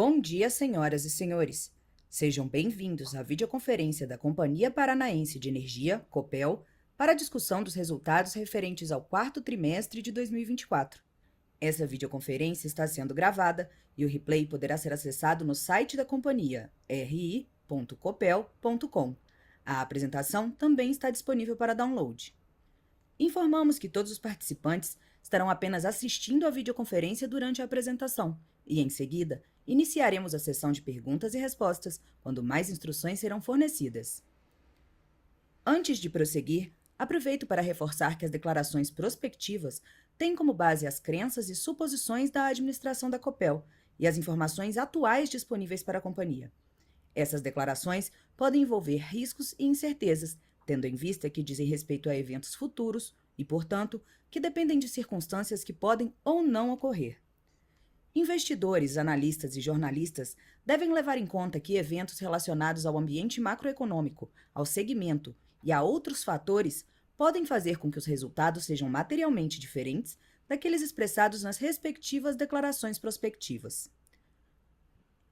Bom dia, senhoras e senhores. Sejam bem-vindos à videoconferência da Companhia Paranaense de Energia, Copel, para a discussão dos resultados referentes ao quarto trimestre de 2024. Essa videoconferência está sendo gravada e o replay poderá ser acessado no site da companhia, ri.copel.com. A apresentação também está disponível para download. Informamos que todos os participantes estarão apenas assistindo à videoconferência durante a apresentação e, em seguida, iniciaremos a sessão de perguntas e respostas, quando mais instruções serão fornecidas. Antes de prosseguir, aproveito para reforçar que as declarações prospectivas têm como base as crenças e suposições da administração da Copel e as informações atuais disponíveis para a companhia. Essas declarações podem envolver riscos e incertezas, tendo em vista que dizem respeito a eventos futuros e, portanto, que dependem de circunstâncias que podem ou não ocorrer. Investidores, analistas e jornalistas devem levar em conta que eventos relacionados ao ambiente macroeconômico, ao segmento e a outros fatores podem fazer com que os resultados sejam materialmente diferentes daqueles expressados nas respectivas declarações prospectivas.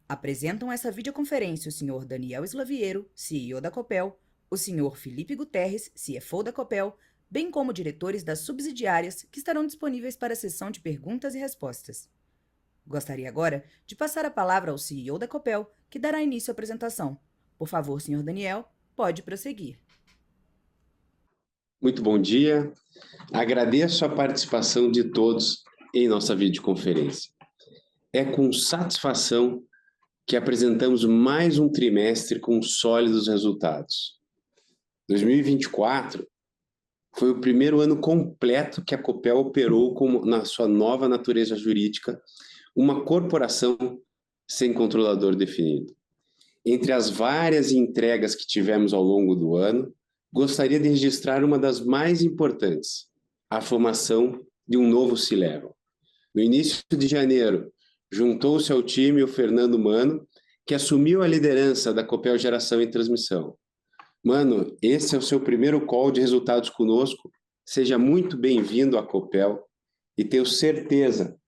Apresentam essa videoconferência o Sr. Daniel Slaviero, CEO da Copel, o Sr. Felipe Guterres, CFO da Copel, bem como diretores das subsidiárias que estarão disponíveis para a sessão de perguntas e respostas. Gostaria agora de passar a palavra ao CEO da Copel, que dará início à apresentação. Por favor, Sr. Daniel, pode prosseguir. Muito bom dia. Agradeço a participação de todos em nossa videoconferência. É com satisfação que apresentamos mais um trimestre com sólidos resultados. 2024 foi o primeiro ano completo que a Copel operou na sua nova natureza jurídica, uma corporação sem controlador definido. Entre as várias entregas que tivemos ao longo do ano, gostaria de registrar uma das mais importantes, a formação de um novo C-Level. No início de janeiro, juntou-se ao time o Fernando Mano, que assumiu a liderança da Copel Geração e Transmissão. Mano, esse é o seu primeiro call de resultados conosco. Seja muito bem-vindo à Copel e tenho certeza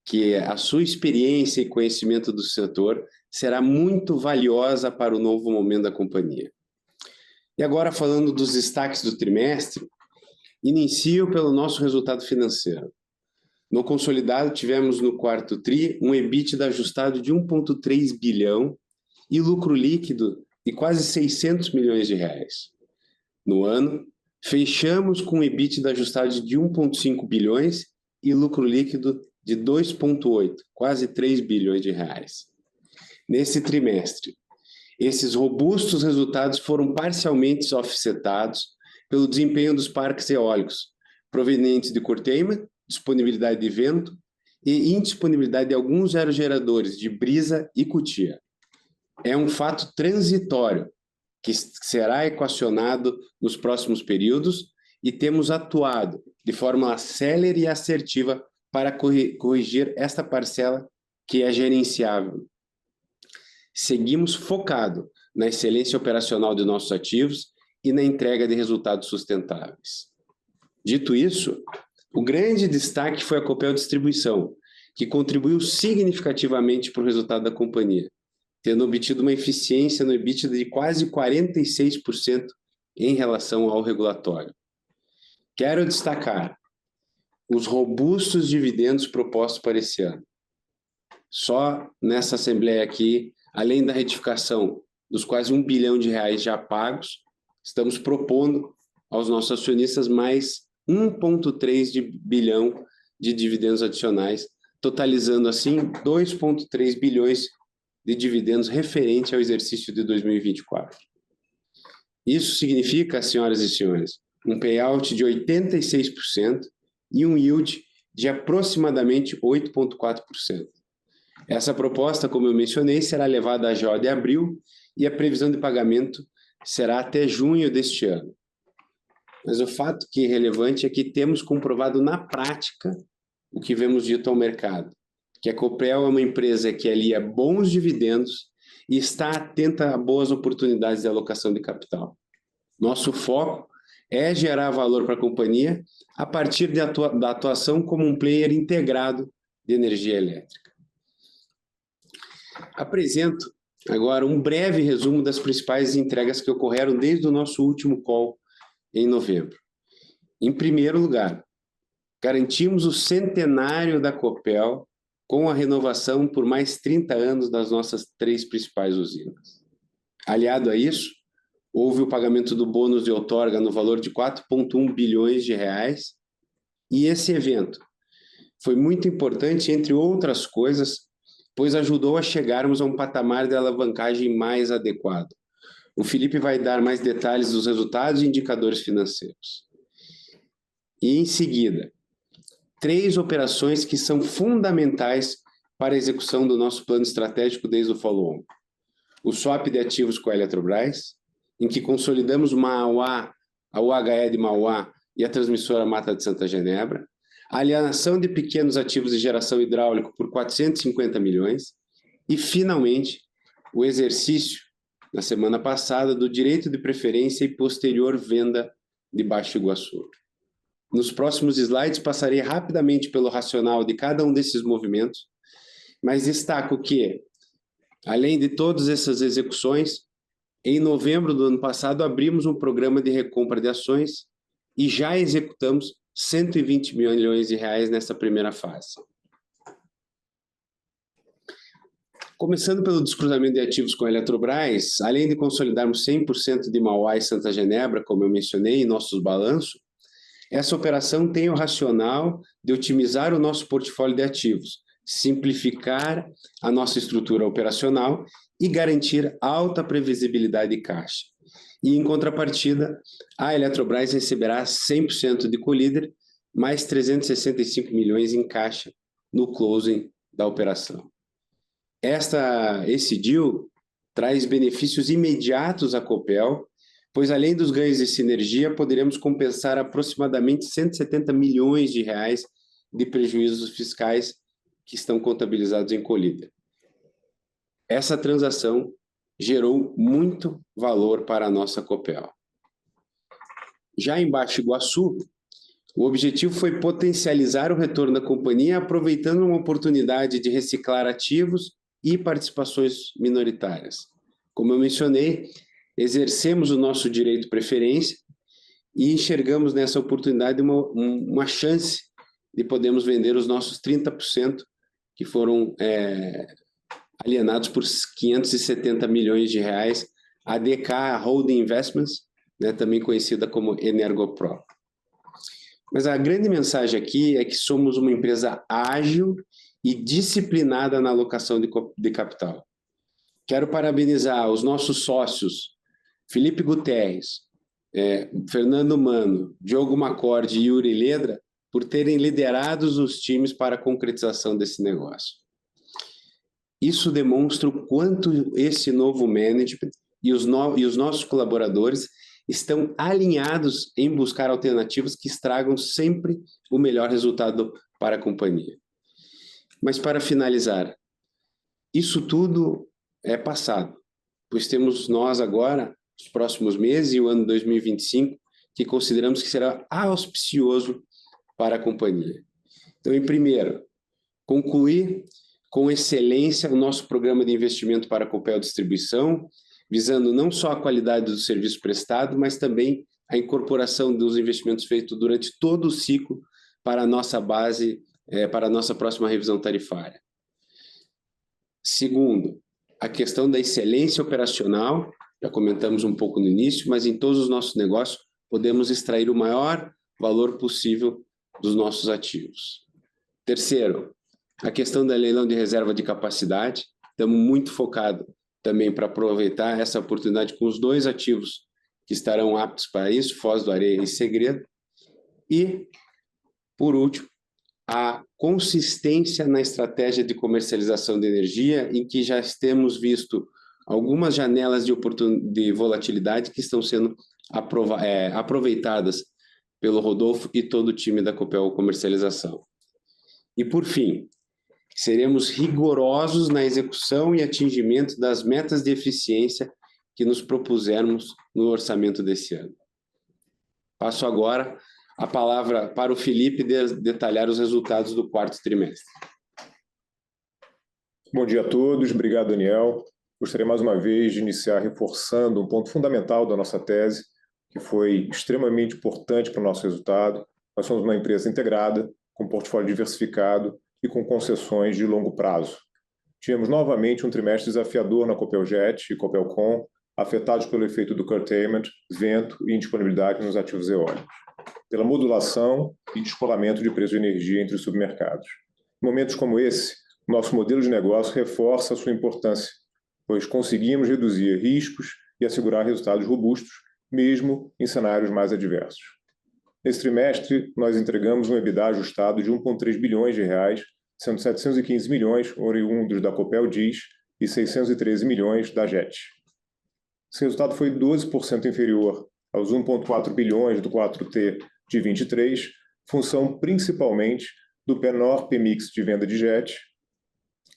que a sua experiência e conhecimento do setor será muito valiosa para o novo momento da companhia. E agora, falando dos destaques do trimestre, inicio pelo nosso resultado financeiro. No consolidado, tivemos no quarto TRI um EBITDA ajustado de 1,3 bilhão e lucro líquido de quase 600 milhões de reais. No ano, fechamos com um EBITDA ajustado de 1,5 bilhões e lucro líquido de 2,8, quase 3 bilhões de reais. Nesse trimestre, esses robustos resultados foram parcialmente offsetados pelo desempenho dos parques eólicos, provenientes de curtailment, disponibilidade de vento e indisponibilidade de alguns aerogeradores de Brisa e Cutia. É um fato transitório que será equacionado nos próximos períodos e temos atuado de forma célere e assertiva para corrigir esta parcela que é gerenciável. Seguimos focado na excelência operacional de nossos ativos e na entrega de resultados sustentáveis. Dito isso, o grande destaque foi a Copel Distribuição, que contribuiu significativamente para o resultado da companhia, tendo obtido uma eficiência no EBITDA de quase 46% em relação ao regulatório. Quero destacar os robustos dividendos propostos para esse ano. Só nessa Assembleia aqui, além da retificação dos quase 1 bilhão de reais já pagos, estamos propondo aos nossos acionistas mais 1,3 bilhão de dividendos adicionais, totalizando assim 2,3 bilhões de dividendos referente ao exercício de 2024. Isso significa, senhoras e senhores, um payout de 86% e um yield de aproximadamente 8,4%. Essa proposta, como eu mencionei, será levada à JA de abril e a previsão de pagamento será até junho deste ano. Mas o fato que é relevante é que temos comprovado na prática o que vemos dito ao mercado, que a Copel é uma empresa que alia bons dividendos e está atenta a boas oportunidades de alocação de capital. Nosso foco é gerar valor para a companhia a partir da atuação como um player integrado de energia elétrica. Apresento agora um breve resumo das principais entregas que ocorreram desde o nosso último call em novembro. Em primeiro lugar, garantimos o centenário da Copel com a renovação por mais 30 anos das nossas 3 principais usinas. Aliado a isso, houve o pagamento do bônus de outorga no valor de 4,1 bilhões de reais, e esse evento foi muito importante, entre outras coisas, pois ajudou a chegarmos a um patamar de alavancagem mais adequado. O Felipe vai dar mais detalhes dos resultados e indicadores financeiros. E, em seguida, 3 operações que são fundamentais para a execução do nosso plano estratégico desde o follow-on. O swap de ativos com a Eletrobras, em que consolidamos Mauá, a UHE de Mauá e a transmissora Mata de Santa Genebra, a alienação de pequenos ativos de geração hidráulica por 450 milhões e, finalmente, o exercício, na semana passada, do direito de preferência e posterior venda de Baixo Iguaçu. Nos próximos slides, passarei rapidamente pelo racional de cada um desses movimentos, mas destaco que, além de todas essas execuções, em novembro do ano passado, abrimos um programa de recompra de ações e já executamos 120 milhões de reais nessa primeira fase. Começando pelo descruzamento de ativos com a Eletrobras, além de consolidarmos 100% de Mauá e Santa Genebra, como eu mencionei, em nossos balanços, essa operação tem o racional de otimizar o nosso portfólio de ativos, simplificar a nossa estrutura operacional e garantir alta previsibilidade de caixa. E, em contrapartida, a Eletrobras receberá 100% de Colíder, mais 365 milhões em caixa no closing da operação. Esse deal traz benefícios imediatos à Copel, pois, além dos ganhos de sinergia, poderemos compensar aproximadamente 170 milhões de reais de prejuízos fiscais que estão contabilizados em Colíder. Essa transação gerou muito valor para a nossa Copel. Já em Baixo Iguaçu, o objetivo foi potencializar o retorno da companhia, aproveitando uma oportunidade de reciclar ativos e participações minoritárias. Como eu mencionei, exercemos o nosso direito de preferência e enxergamos nessa oportunidade uma chance de podermos vender os nossos 30% que foram alienados por 570 milhões de reais a DK Holding Investments, também conhecida como Energopro. Mas a grande mensagem aqui é que somos uma empresa ágil e disciplinada na alocação de capital. Quero parabenizar os nossos sócios, Felipe Guterres, Fernando Mano, Diogo Macorde e Yuri Ledra, por terem liderado os times para a concretização desse negócio. Isso demonstra o quanto esse novo management e os nossos colaboradores estão alinhados em buscar alternativas que tragam sempre o melhor resultado para a companhia. Mas, para finalizar, isso tudo é passado, pois temos nós agora, os próximos meses e o ano 2025, que consideramos que será auspicioso para a companhia. Então, em primeiro, concluir com excelência o nosso programa de investimento para a Copel Distribuição, visando não só a qualidade do serviço prestado, mas também a incorporação dos investimentos feitos durante todo o ciclo para a nossa base, para a nossa próxima revisão tarifária. Segundo, a questão da excelência operacional, já comentamos um pouco no início, mas em todos os nossos negócios podemos extrair o maior valor possível dos nossos ativos. Terceiro, a questão da leilão de reserva de capacidade, estamos muito focados também para aproveitar essa oportunidade com os 2 ativos que estarão aptos para isso, Foz do Areia e Segredo. E, por último, a consistência na estratégia de comercialização de energia, em que já temos visto algumas janelas de volatilidade que estão sendo aproveitadas pelo Rodolfo e todo o time da Copel Comercialização. E, por fim, seremos rigorosos na execução e atingimento das metas de eficiência que nos propusermos no orçamento desse ano. Passo agora a palavra para o Felipe detalhar os resultados do 4º trimestre. Bom dia a todos, obrigado, Daniel. Gostaria mais uma vez de iniciar reforçando um ponto fundamental da nossa tese, que foi extremamente importante para o nosso resultado. Nós somos uma empresa integrada, com portfólio diversificado e com concessões de longo prazo. Tivemos novamente um trimestre desafiador na Copeljet e Copelcon, afetados pelo efeito do curtailment, vento e indisponibilidade nos ativos eólicos, pela modulação e descolamento de preço de energia entre os submercados. Em momentos como esse, nosso modelo de negócio reforça a sua importância, pois conseguimos reduzir riscos e assegurar resultados robustos, mesmo em cenários mais adversos. Nesse trimestre, nós entregamos um EBITDA ajustado de 1,3 bilhões de reais, sendo 715 milhões oriundos da Copel DIS e 613 milhões da JET. Esse resultado foi 12% inferior aos 1,4 bilhões do 4T de 23, função principalmente do menor PMix de venda de JET,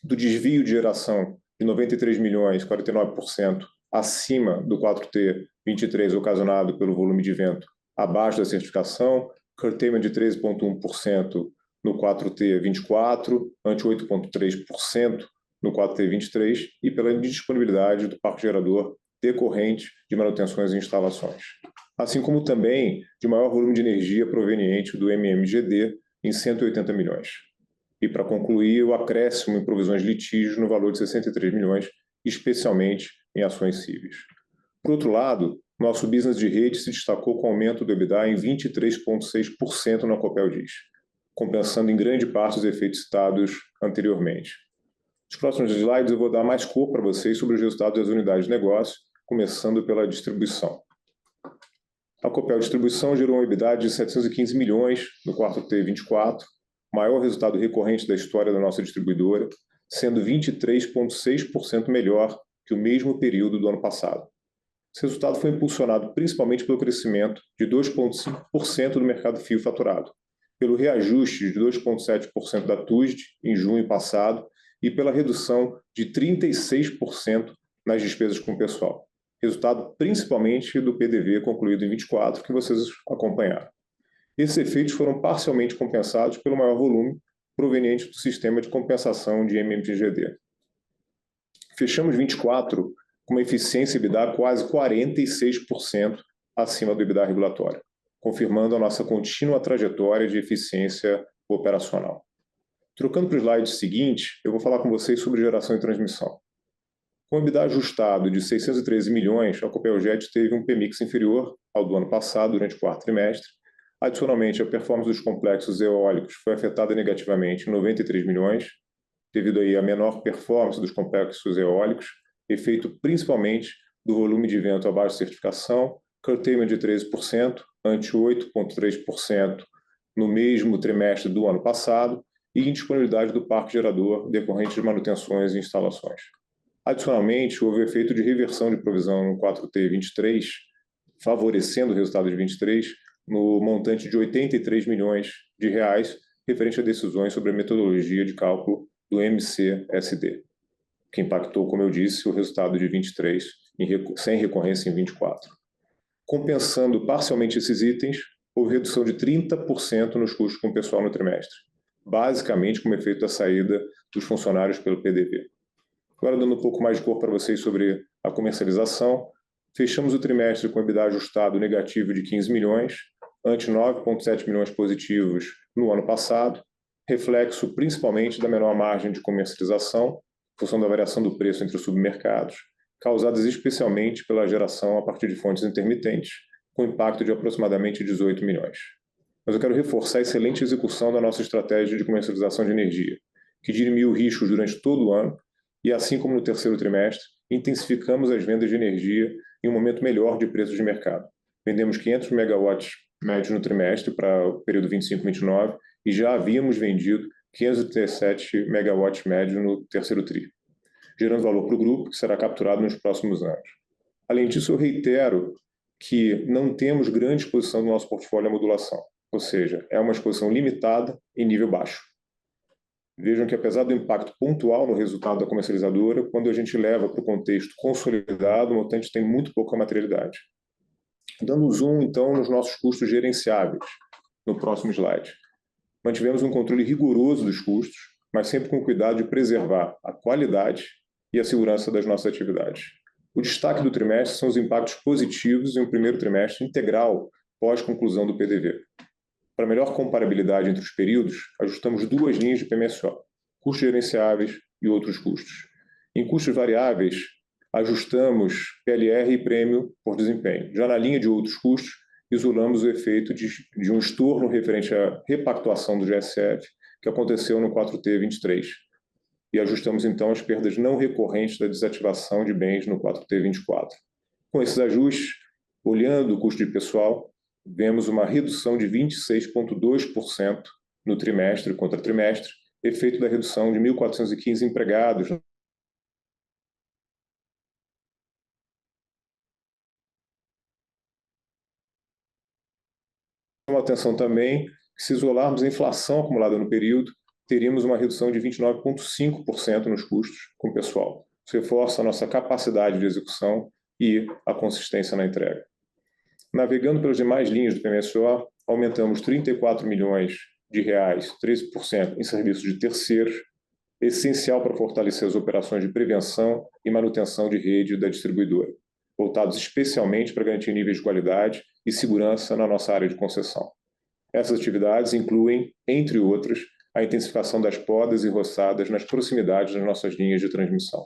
do desvio de geração de 93 milhões, 49%, acima do 4T 23, ocasionado pelo volume de vento abaixo da certificação, curtailment de 13,1% no 4T 24, ante 8,3% no 4T 23, e pela indisponibilidade do parque gerador decorrente de manutenções e instalações, assim como também de maior volume de energia proveniente do MMGD em 180 milhões. E, para concluir, o acréscimo em provisões de litígio no valor de 63 milhões, especialmente em ações cíveis. Por outro lado, nosso business de rede se destacou com aumento do EBITDA em 23,6% na Copel DIS, compensando em grande parte os efeitos citados anteriormente. Nos próximos slides eu vou dar mais cor para vocês sobre os resultados das unidades de negócio, começando pela distribuição. A Copel Distribuição gerou um EBITDA de 715 milhões no quarto T 24, maior resultado recorrente da história da nossa distribuidora, sendo 23,6% melhor que o mesmo período do ano passado. Esse resultado foi impulsionado principalmente pelo crescimento de 2,5% do mercado fio faturado, pelo reajuste de 2,7% da TUSD em junho passado e pela redução de 36% nas despesas com o pessoal, resultado principalmente do PDV concluído em 24, que vocês acompanharam. Esses efeitos foram parcialmente compensados pelo maior volume proveniente do sistema de compensação de MMGD. Fechamos 24 com uma eficiência EBITDA quase 46% acima do EBITDA regulatório, confirmando a nossa contínua trajetória de eficiência operacional. Trocando para o slide seguinte, eu vou falar com vocês sobre geração e transmissão. Com o EBITDA ajustado de 613 milhões, a Copeljet teve um PMix inferior ao do ano passado durante o quarto trimestre. Adicionalmente, a performance dos complexos eólicos foi afetada negativamente em 93 milhões, devido aí à menor performance dos complexos eólicos, efeito principalmente do volume de vento abaixo de certificação, curtailment de 13%, ante 8,3% no mesmo trimestre do ano passado, e indisponibilidade do parque gerador decorrente de manutenções e instalações. Adicionalmente, houve efeito de reversão de provisão no 4T 23, favorecendo o resultado de 23, no montante de 83 milhões de reais, referente a decisões sobre a metodologia de cálculo do MCSD, que impactou, como eu disse, o resultado de 23, sem recorrência em 24. Compensando parcialmente esses itens, houve redução de 30% nos custos com o pessoal no trimestre, basicamente como efeito da saída dos funcionários pelo PDV. Agora, dando um pouco mais de cor para vocês sobre a comercialização, fechamos o trimestre com EBITDA ajustado negativo de 15 milhões, ante 9,7 milhões positivos no ano passado, reflexo principalmente da menor margem de comercialização, em função da variação do preço entre os submercados, causadas especialmente pela geração a partir de fontes intermitentes, com impacto de aproximadamente 18 milhões. Mas eu quero reforçar a excelente execução da nossa estratégia de comercialização de energia, que dirimiu riscos durante todo o ano, e assim como no terceiro trimestre, intensificamos as vendas de energia em um momento melhor de preços de mercado. Vendemos 500 megawatts médios no trimestre para o período 25-29 e já havíamos vendido 537 megawatts médios no terceiro tri, gerando valor para o grupo que será capturado nos próximos anos. Além disso, eu reitero que não temos grande exposição no nosso portfólio à modulação, ou seja, é uma exposição limitada em nível baixo. Vejam que, apesar do impacto pontual no resultado da comercializadora, quando a gente leva para o contexto consolidado, o montante tem muito pouca materialidade. Dando zoom, então, nos nossos custos gerenciáveis, no próximo slide. Mantivemos um controle rigoroso dos custos, mas sempre com cuidado de preservar a qualidade e a segurança das nossas atividades. O destaque do trimestre são os impactos positivos em um primeiro trimestre integral pós-conclusão do PDV. Para melhor comparabilidade entre os períodos, ajustamos duas linhas de PMSO, custos gerenciáveis e outros custos. Em custos variáveis, ajustamos PLR e prêmio por desempenho. Já na linha de outros custos, isolamos o efeito de um estorno referente à repactuação do GSF, que aconteceu no 4T23. E ajustamos, então, as perdas não recorrentes da desativação de bens no 4T24. Com esses ajustes, olhando o custo de pessoal, vemos uma redução de 26,2% no trimestre contra trimestre, efeito da redução de 1.415 empregados. Chama atenção também que, se isolarmos a inflação acumulada no período, teríamos uma redução de 29,5% nos custos com o pessoal. Isso reforça a nossa capacidade de execução e a consistência na entrega. Navegando pelas demais linhas do PMSO, aumentamos 34 milhões de reais, 13% em serviços de terceiros, essencial para fortalecer as operações de prevenção e manutenção de rede da distribuidora, voltados especialmente para garantir níveis de qualidade e segurança na nossa área de concessão. Essas atividades incluem, entre outras, a intensificação das podas e roçadas nas proximidades das nossas linhas de transmissão.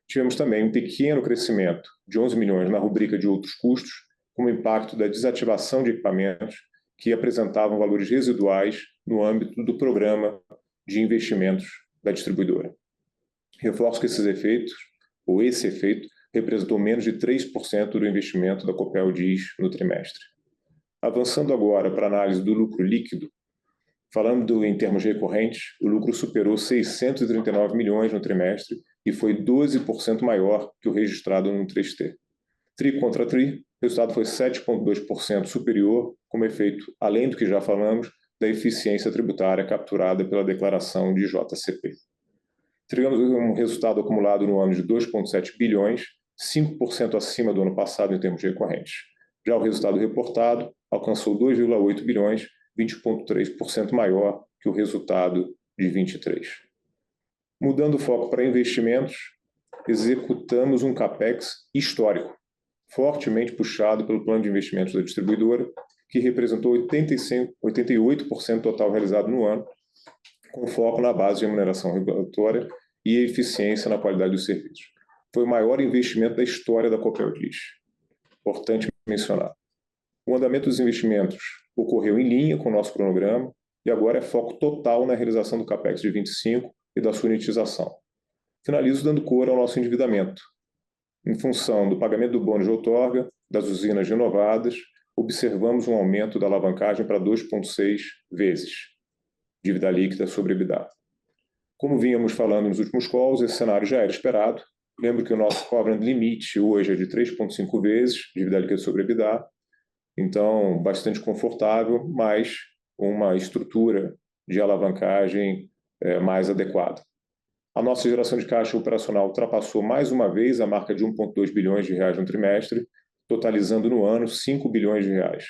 Tivemos também um pequeno crescimento de 11 milhões na rubrica de outros custos, como impacto da desativação de equipamentos que apresentavam valores residuais no âmbito do programa de investimentos da distribuidora. Reforço que esse efeito, representou menos de 3% do investimento da Copel DIS no trimestre. Avançando agora para a análise do lucro líquido, falando em termos recorrentes, o lucro superou 639 milhões no trimestre e foi 12% maior que o registrado no 3T. Tri contra tri, o resultado foi 7,2% superior, como efeito, além do que já falamos, da eficiência tributária capturada pela declaração de JCP. Tivemos um resultado acumulado no ano de 2,7 bilhões, 5% acima do ano passado em termos recorrentes. Já o resultado reportado alcançou 2,8 bilhões, 20,3% maior que o resultado de 23. Mudando o foco para investimentos, executamos um CAPEX histórico, fortemente puxado pelo plano de investimentos da distribuidora, que representou 88% total realizado no ano, com foco na base de remuneração regulatória e eficiência na qualidade dos serviços. Foi o maior investimento da história da Copel DIS. Importante mencionar. O andamento dos investimentos ocorreu em linha com o nosso cronograma e agora é foco total na realização do CAPEX de 25 e da sua unitização. Finalizo dando cor ao nosso endividamento. Em função do pagamento do bônus de outorga, das usinas renovadas, observamos um aumento da alavancagem para 2,6 vezes, dívida líquida sobre EBITDA. Como vínhamos falando nos últimos calls, esse cenário já era esperado. Lembro que o nosso covenant limite hoje é de 3,5 vezes, dívida líquida sobre EBITDA, então bastante confortável, mas uma estrutura de alavancagem mais adequada. A nossa geração de caixa operacional ultrapassou mais uma vez a marca de 1,2 bilhões de reais no trimestre, totalizando no ano 5 bilhões de reais.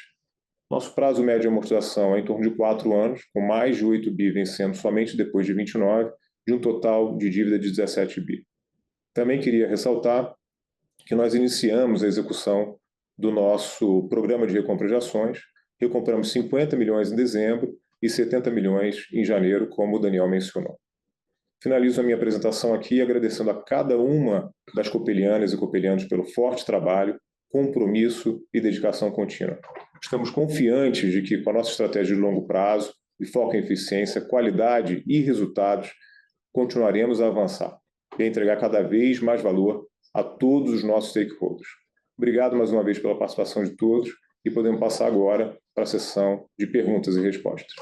Nosso prazo médio de amortização é em torno de 4 anos, com mais de 8 bi vencendo somente depois de 29, de um total de dívida de 17 bi. Também queria ressaltar que nós iniciamos a execução do nosso programa de recompra de ações. Recompramos 50 milhões em dezembro e 70 milhões em janeiro, como o Daniel mencionou. Finalizo a minha apresentação aqui agradecendo a cada uma das copelianas e copelianos pelo forte trabalho, compromisso e dedicação contínua. Estamos confiantes de que, com a nossa estratégia de longo prazo e foco em eficiência, qualidade e resultados, continuaremos a avançar e a entregar cada vez mais valor a todos os nossos stakeholders. Obrigado mais uma vez pela participação de todos e podemos passar agora para a sessão de perguntas e respostas.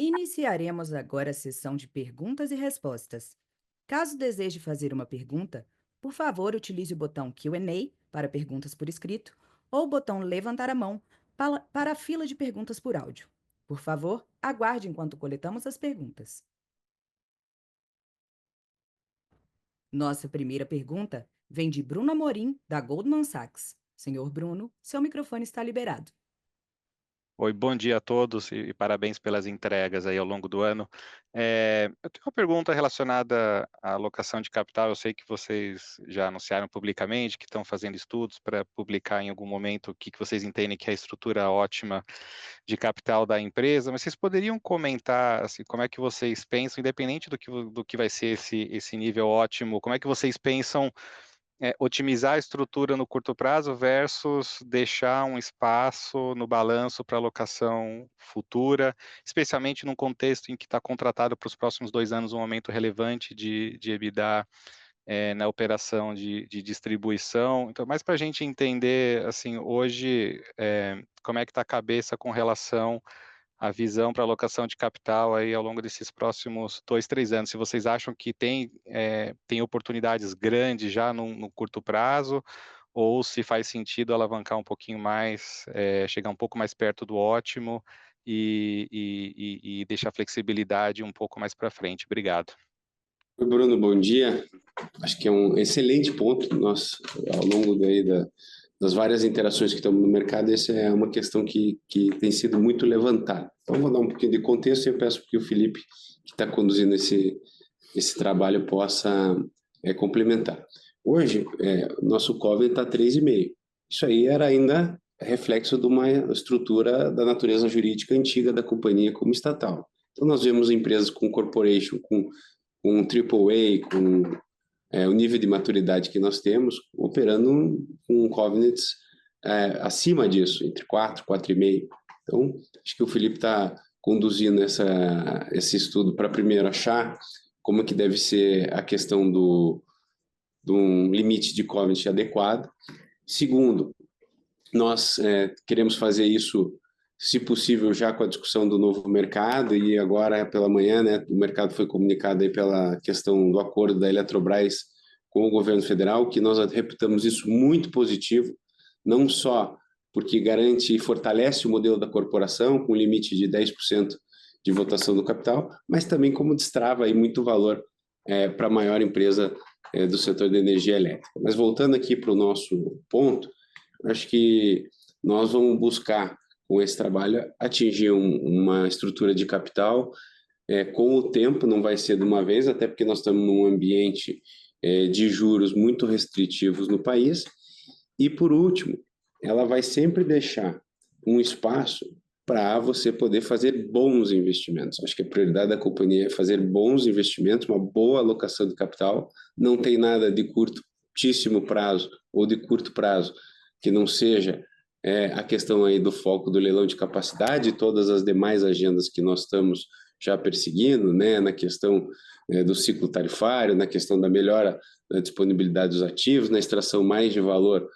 Iniciaremos agora a sessão de perguntas e respostas. Caso deseje fazer uma pergunta, por favor, utilize o botão Q&A para perguntas por escrito ou o botão levantar a mão para a fila de perguntas por áudio. Por favor, aguarde enquanto coletamos as perguntas. Nossa primeira pergunta vem de Bruno Amorim, da Goldman Sachs. Senhor Bruno, seu microfone está liberado. Oi, bom dia a todos e parabéns pelas entregas aí ao longo do ano. Eu tenho uma pergunta relacionada à alocação de capital. Eu sei que vocês já anunciaram publicamente que estão fazendo estudos para publicar em algum momento o que vocês entendem que é a estrutura ótima de capital da empresa, mas vocês poderiam comentar assim, como é que vocês pensam, independente do que vai ser esse nível ótimo, como é que vocês pensam otimizar a estrutura no curto prazo versus deixar um espaço no balanço para alocação futura, especialmente num contexto em que está contratado para os próximos 2 anos um aumento relevante de EBITDA na operação de distribuição. Então, mais para a gente entender, assim, hoje, como é que está a cabeça com relação a visão para alocação de capital aí ao longo desses próximos 2, 3 anos? Se vocês acham que tem oportunidades grandes já no curto prazo, ou se faz sentido alavancar um pouquinho mais, chegar um pouco mais perto do ótimo e deixar a flexibilidade um pouco mais para frente. Obrigado. Oi, Bruno, bom dia. Acho que é um excelente ponto. Nós, ao longo das várias interações que estamos no mercado, essa é uma questão que tem sido muito levantada. Então, vou dar um pouquinho de contexto e eu peço que o Felipe, que está conduzindo esse trabalho, possa complementar. Hoje, nosso covenant está 3,5. Isso aí era ainda reflexo de uma estrutura da natureza jurídica antiga da companhia como estatal. Então, nós vemos empresas com corporation, com AAA, com o nível de maturidade que nós temos, operando com covenants acima disso, entre 4, 4,5. Então, acho que o Felipe está conduzindo esse estudo para, primeiro, achar como é que deve ser a questão de um limite de covenant adequado. Segundo, nós queremos fazer isso, se possível, já com a discussão do novo mercado, e agora pela manhã, né, o mercado foi comunicado aí pela questão do acordo da Eletrobras com o governo federal, que nós reputamos isso muito positivo, não só porque garante e fortalece o modelo da corporação, com limite de 10% de votação do capital, mas também como destrava aí muito valor para a maior empresa do setor de energia elétrica. Mas voltando aqui para o nosso ponto, acho que nós vamos buscar, com esse trabalho, atingir uma estrutura de capital com o tempo, não vai ser de uma vez, até porque nós estamos num ambiente de juros muito restritivos no país. E, por último, ela vai sempre deixar um espaço para você poder fazer bons investimentos. Acho que a prioridade da companhia é fazer bons investimentos, uma boa alocação de capital. Não tem nada de curtíssimo prazo ou de curto prazo que não seja a questão aí do foco do leilão de capacidade e todas as demais agendas que nós estamos já perseguindo, né, na questão do ciclo tarifário, na questão da melhora da disponibilidade dos ativos, na extração mais de valor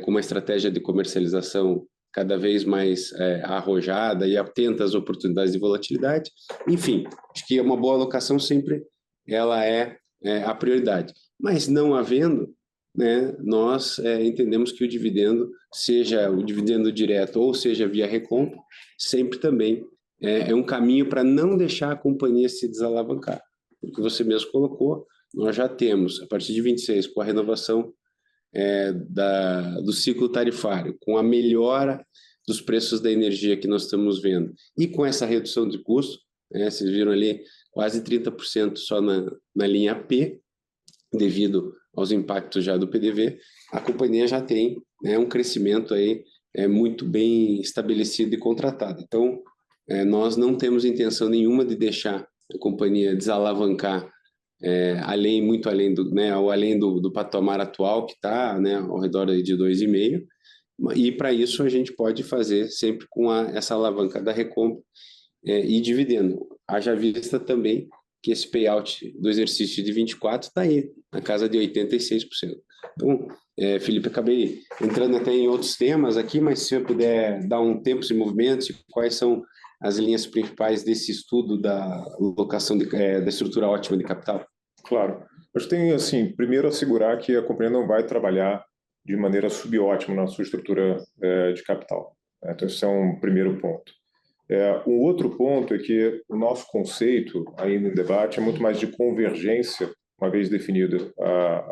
com uma estratégia de comercialização cada vez mais arrojada e atenta às oportunidades de volatilidade. Enfim, acho que uma boa alocação sempre ela é a prioridade. Mas não havendo, né, nós entendemos que o dividendo, seja o dividendo direto ou seja via recompra, sempre também é um caminho para não deixar a companhia se desalavancar. Porque você mesmo colocou, nós já temos, a partir de 26, com a renovação do ciclo tarifário, com a melhora dos preços da energia que nós estamos vendo e com essa redução de custo, vocês viram ali quase 30% só na linha P, devido aos impactos já do PDV, a companhia já tem um crescimento aí muito bem estabelecido e contratado. Então, nós não temos intenção nenhuma de deixar a companhia desalavancar muito além do patamar atual, que está ao redor de 2,5, e para isso a gente pode fazer sempre com essa alavanca da recompra e dividendo. Haja vista também que esse payout do exercício de 24 está aí, na casa de 86%. Então, Felipe, acabei entrando até em outros temas aqui, mas se eu puder dar um tempo de movimento, quais são as linhas principais desse estudo da alocação da estrutura ótima de capital? Claro. Mas tem, assim, primeiro assegurar que a companhia não vai trabalhar de maneira subótima na sua estrutura de capital. Então, esse é um primeiro ponto. Um outro ponto é que o nosso conceito, ainda em debate, é muito mais de convergência, uma vez definida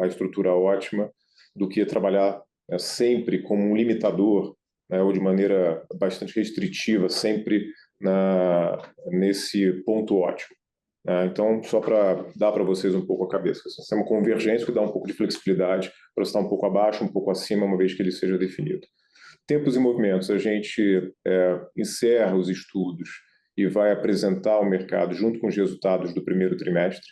a estrutura ótima, do que trabalhar sempre como um limitador né, ou de maneira bastante restritiva, sempre nesse ponto ótimo. Então, só para dar para vocês um pouco a cabeça, esse sistema convergente que dá um pouco de flexibilidade para estar um pouco abaixo, um pouco acima, uma vez que ele seja definido. Tempos e movimentos, a gente encerra os estudos e vai apresentar ao mercado junto com os resultados do primeiro trimestre,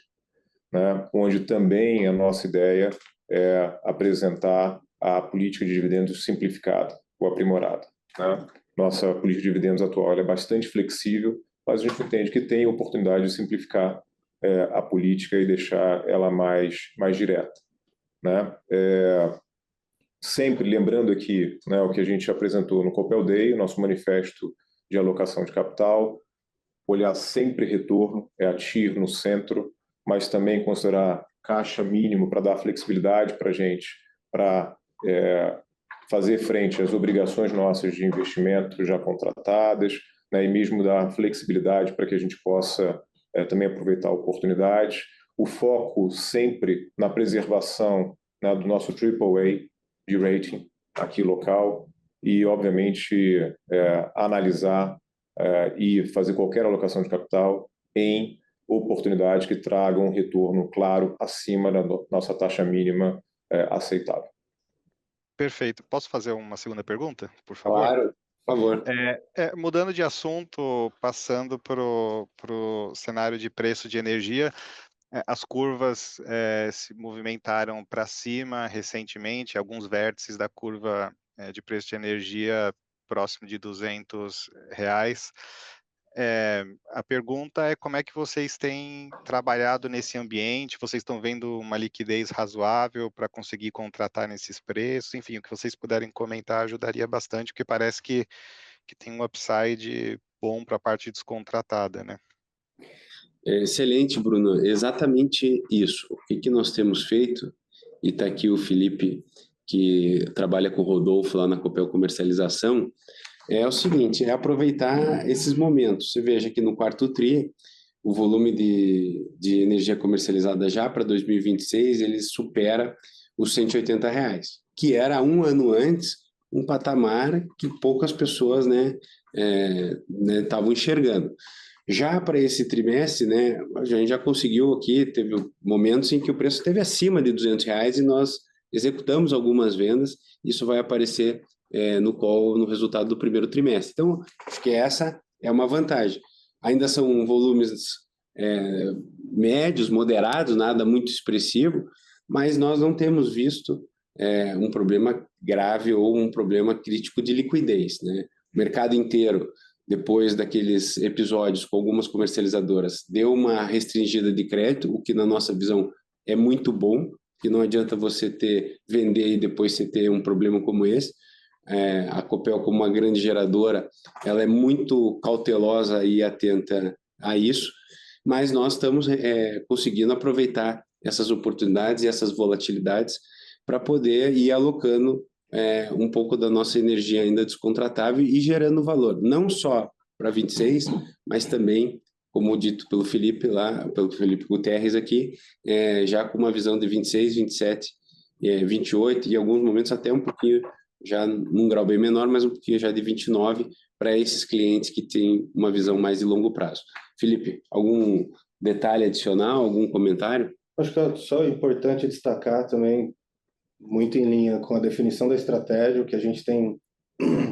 né, onde também a nossa ideia é apresentar a política de dividendos simplificada ou aprimorada, né? Nossa política de dividendos atual é bastante flexível, mas a gente entende que tem oportunidade de simplificar a política e deixar ela mais direta, né? Sempre lembrando aqui, né, o que a gente apresentou no Copel Day, o nosso manifesto de alocação de capital, olhar sempre retorno, a TIR no centro, mas também considerar caixa mínimo para dar flexibilidade para a gente, para fazer frente às obrigações nossas de investimento já contratadas, né, e mesmo dar flexibilidade para que a gente possa também aproveitar oportunidades. O foco sempre na preservação, né, do nosso AAA de rating aqui local e, obviamente, analisar e fazer qualquer alocação de capital em oportunidades que tragam um retorno claro acima da nossa taxa mínima aceitável. Perfeito. Posso fazer uma segunda pergunta, por favor? Claro, por favor. Mudando de assunto, passando para o cenário de preço de energia, as curvas se movimentaram para cima recentemente, alguns vértices da curva de preço de energia próximo de R$ 200. A pergunta é como é que vocês têm trabalhado nesse ambiente? Vocês estão vendo uma liquidez razoável para conseguir contratar nesses preços? Enfim, o que vocês puderem comentar ajudaria bastante, porque parece que tem um upside bom para a parte descontratada, né? Excelente, Bruno. Exatamente isso. O que nós temos feito, e está aqui o Felipe, que trabalha com o Rodolfo lá na Copel Comercialização, é o seguinte, é aproveitar esses momentos. Você veja que no quarto TRI, o volume de energia comercializada já para 2026, ele supera os R$ 180, que era um ano antes um patamar que poucas pessoas estavam enxergando. Já para esse trimestre, né, a gente já conseguiu aqui, teve momentos em que o preço esteve acima de R$ 200 e nós executamos algumas vendas, isso vai aparecer no call, no resultado do primeiro trimestre. Então, acho que essa é uma vantagem. Ainda são volumes médios, moderados, nada muito expressivo, mas nós não temos visto um problema grave ou um problema crítico de liquidez, né? O mercado inteiro, depois daqueles episódios com algumas comercializadoras, deu uma restringida de crédito, o que na nossa visão é muito bom, que não adianta você vender e depois você ter um problema como esse. A Copel, como uma grande geradora, ela é muito cautelosa e atenta a isso, mas nós estamos conseguindo aproveitar essas oportunidades e essas volatilidades para poder ir alocando um pouco da nossa energia ainda descontratável e gerando valor, não só para 26, mas também, como dito pelo Felipe lá, pelo Felipe Guterres aqui, já com uma visão de 26, 27, 28 e em alguns momentos até um pouquinho, já num grau bem menor, mas um pouquinho já de 29 para esses clientes que têm uma visão mais de longo prazo. Felipe, algum detalhe adicional, algum comentário? Acho que é só importante destacar também, muito em linha com a definição da estratégia, o que a gente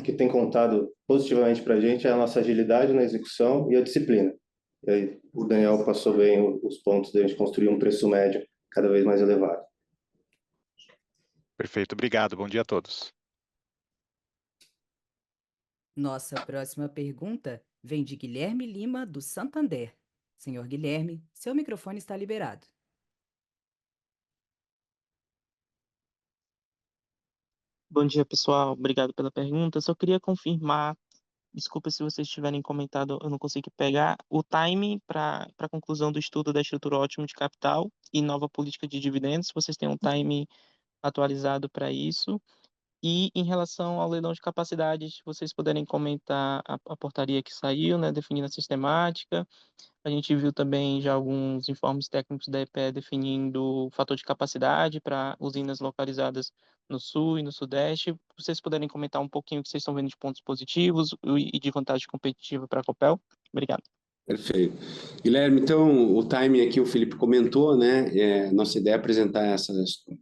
que tem contado positivamente para a gente é a nossa agilidade na execução e a disciplina. E aí, o Daniel passou bem os pontos de a gente construir um preço médio cada vez mais elevado. Perfeito, obrigado. Bom dia a todos. Nossa próxima pergunta vem de Guilherme Lima, do Santander. Senhor Guilherme, seu microfone está liberado. Bom dia, pessoal. Obrigado pela pergunta. Só queria confirmar, desculpa se vocês tiverem comentado, eu não consegui pegar, o timing para a conclusão do estudo da estrutura ótima de capital e nova política de dividendos. Vocês têm um timing atualizado para isso? E em relação ao leilão de capacidades, vocês puderem comentar a portaria que saiu, né, definindo a sistemática. A gente viu também já alguns informes técnicos da EPE definindo o fator de capacidade para usinas localizadas no sul e no sudeste. Vocês puderem comentar um pouquinho o que vocês estão vendo de pontos positivos e de vantagem competitiva para a Copel? Obrigado. Perfeito. Guilherme, então, o timing aqui o Felipe comentou, né? Nossa ideia é apresentar essa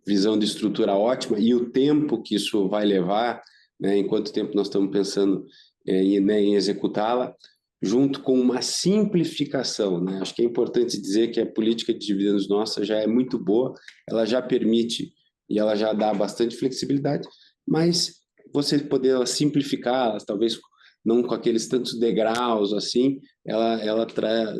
visão de estrutura ótima e o tempo que isso vai levar, né? Em quanto tempo nós estamos pensando em executá-la, junto com uma simplificação, né? Acho que é importante dizer que a política de dividendos nossa já é muito boa, ela já permite e ela já dá bastante flexibilidade, mas você poder simplificar, talvez não com aqueles tantos degraus assim, ela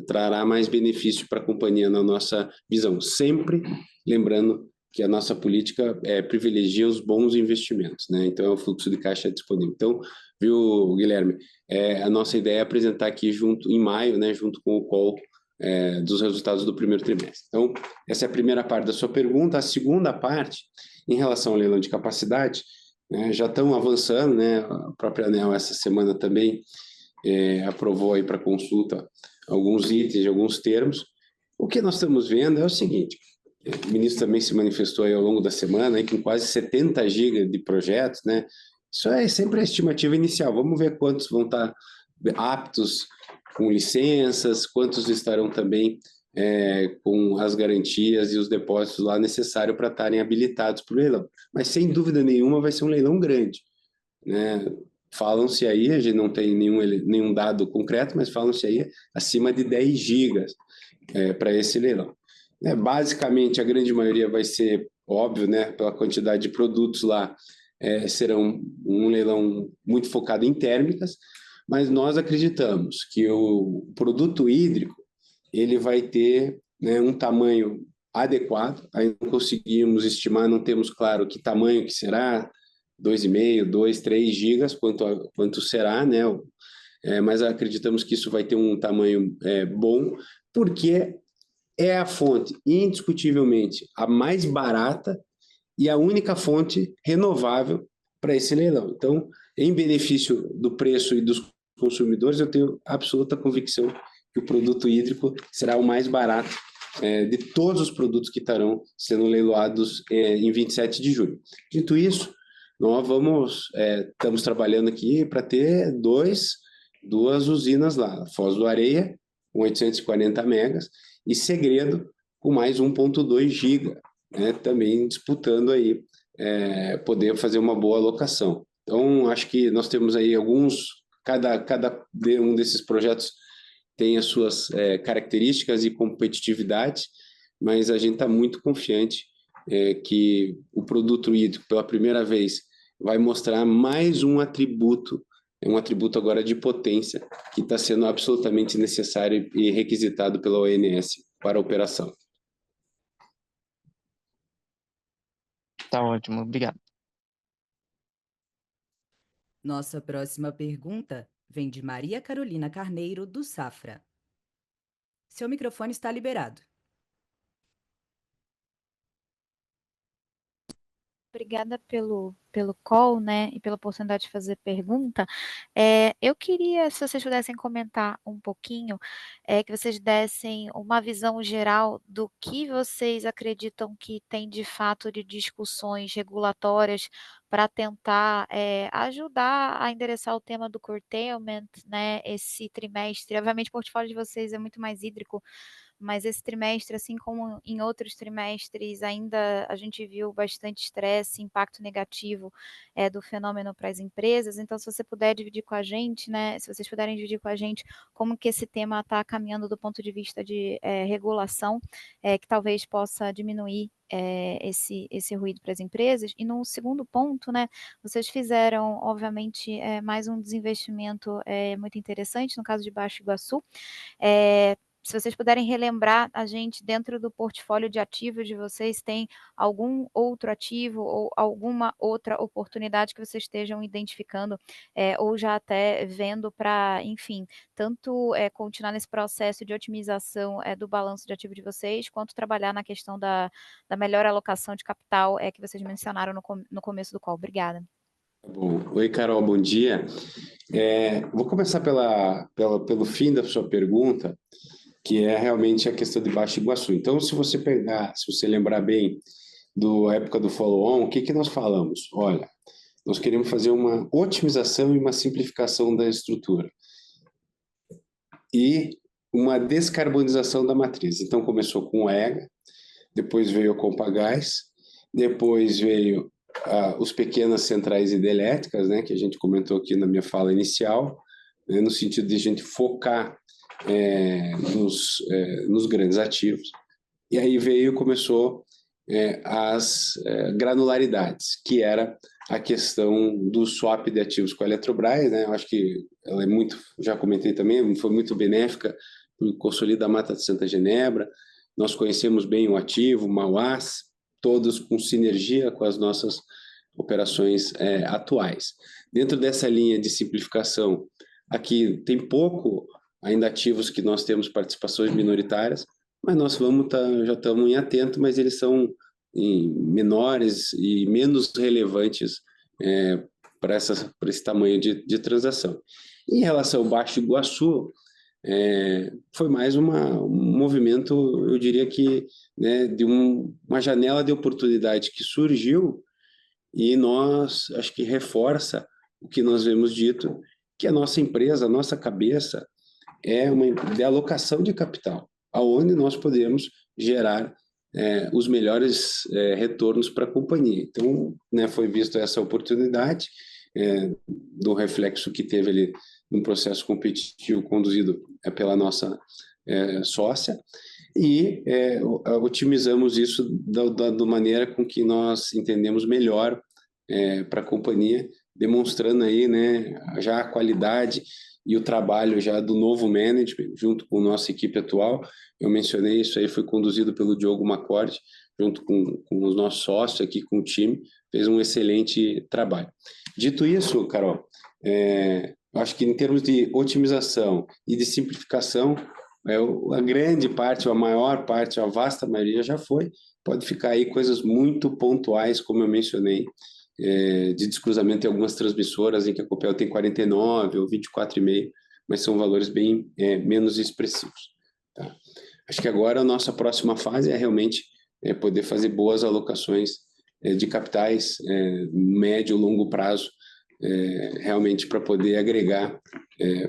trará mais benefício para a companhia na nossa visão. Sempre lembrando que a nossa política privilegia os bons investimentos, né? Então, é o fluxo de caixa disponível. Então, viu, Guilherme, a nossa ideia é apresentar aqui em maio, né, junto com o call dos resultados do primeiro trimestre. Então, essa é a primeira parte da sua pergunta. A segunda parte, em relação ao leilão de capacidade, já estão avançando, né? A própria ANEEL essa semana também aprovou aí para consulta alguns itens, alguns termos. O que nós estamos vendo é o seguinte: o ministro também se manifestou aí ao longo da semana aí com quase 70 gigas de projetos, né? Isso é sempre a estimativa inicial. Vamos ver quantos vão estar aptos com licenças, quantos estarão também com as garantias e os depósitos lá necessários para estarem habilitados para o leilão. Mas, sem dúvida nenhuma, vai ser um leilão grande, né? Falam-se aí, a gente não tem nenhum dado concreto, mas falam-se aí acima de 10 gigas para esse leilão. Basicamente, a grande maioria vai ser, óbvio, né, pela quantidade de produtos lá, serão um leilão muito focado em térmicas, mas nós acreditamos que o produto hídrico ele vai ter, né, um tamanho adequado. Ainda não conseguimos estimar, não temos claro que tamanho que será, 2,5, 2, 3 gigas, quanto será, né? Mas acreditamos que isso vai ter um tamanho bom, porque é a fonte, indiscutivelmente, a mais barata e a única fonte renovável para esse leilão. Então, em benefício do preço e dos consumidores, eu tenho absoluta convicção que o produto hídrico será o mais barato de todos os produtos que estarão sendo leiloados em 27 de julho. Dito isso, nós estamos trabalhando aqui para ter duas usinas lá, Foz do Areia, com 840 megas, e Segredo, com mais 1,2 giga, né, também disputando aí poder fazer uma boa alocação. Então, acho que nós temos aí cada um desses projetos tem as suas características e competitividade, mas a gente está muito confiante que o produto hídrico, pela primeira vez, vai mostrar mais um atributo agora de potência, que está sendo absolutamente necessário e requisitado pela ONS para a operação. Tá ótimo, obrigado. Nossa próxima pergunta vem de Maria Carolina Carneiro, do Safra. Seu microfone está liberado. Obrigada pelo call, né, e pela oportunidade de fazer pergunta. Eu queria, se vocês pudessem comentar um pouquinho, que vocês dessem uma visão geral do que vocês acreditam que tem de fato de discussões regulatórias para tentar ajudar a endereçar o tema do curtailment, né, esse trimestre. Obviamente, o portfólio de vocês é muito mais hídrico, mas esse trimestre, assim como em outros trimestres, ainda a gente viu bastante estresse, impacto negativo do fenômeno para as empresas. Então, se você puder dividir com a gente, né, se vocês puderem dividir com a gente como que esse tema está caminhando do ponto de vista de regulação, que talvez possa diminuir esse ruído para as empresas. E no segundo ponto, né, vocês fizeram, obviamente, mais um desinvestimento muito interessante, no caso de Baixo Iguaçu. Se vocês puderem relembrar a gente, dentro do portfólio de ativos de vocês, tem algum outro ativo ou alguma outra oportunidade que vocês estejam identificando ou já até vendo para, enfim, tanto continuar nesse processo de otimização do balanço de ativo de vocês, quanto trabalhar na questão da melhor alocação de capital que vocês mencionaram no começo do call. Obrigada. Bom, oi, Carol, bom dia. Vou começar pelo fim da sua pergunta, que é realmente a questão de Baixo Iguaçu. Então, se você lembrar bem da época do follow-on, o que nós falamos? Olha, nós queremos fazer uma otimização e uma simplificação da estrutura e uma descarbonização da matriz. Então, começou com o EGA, depois veio a Compagás, depois veio os pequenas centrais hidrelétricas, né, que a gente comentou aqui na minha fala inicial, né, no sentido de a gente focar nos grandes ativos. E aí começou as granularidades, que era a questão do swap de ativos com a Eletrobras, né? Eu acho que ela já comentei também, foi muito benéfica, consolida a Mata de Santa Genebra, nós conhecemos bem o ativo, o Mauás, todos com sinergia com as nossas operações atuais. Dentro dessa linha de simplificação, aqui tem pouco ainda ativos que nós temos participações minoritárias, mas nós já estamos em atento, mas eles são menores e menos relevantes para esse tamanho de transação. Em relação ao Baixo Iguaçu, foi mais um movimento, eu diria que, né, de uma janela de oportunidade que surgiu e acho que reforça o que nós vemos dito, que a nossa empresa, a nossa cabeça é uma de alocação de capital, aonde nós podemos gerar os melhores retornos para a companhia. Então, né, foi visto essa oportunidade do reflexo que teve ali num processo competitivo conduzido pela nossa sócia e otimizamos isso da maneira com que nós entendemos melhor para a companhia, demonstrando aí, né, já a qualidade e o trabalho já do novo management, junto com a nossa equipe atual. Eu mencionei isso aí, foi conduzido pelo Diogo Macorde, junto com os nossos sócios aqui, com o time, fez um excelente trabalho. Dito isso, Carol, eu acho que em termos de otimização e de simplificação, a grande parte, a maior parte, a vasta maioria já foi, pode ficar aí coisas muito pontuais, como eu mencionei, de descruzamento em algumas transmissoras em que a Copel tem 49 ou 24,5, mas são valores bem menos expressivos. Tá? Acho que agora a nossa próxima fase é realmente poder fazer boas alocações de capitais médio e longo prazo, realmente para poder agregar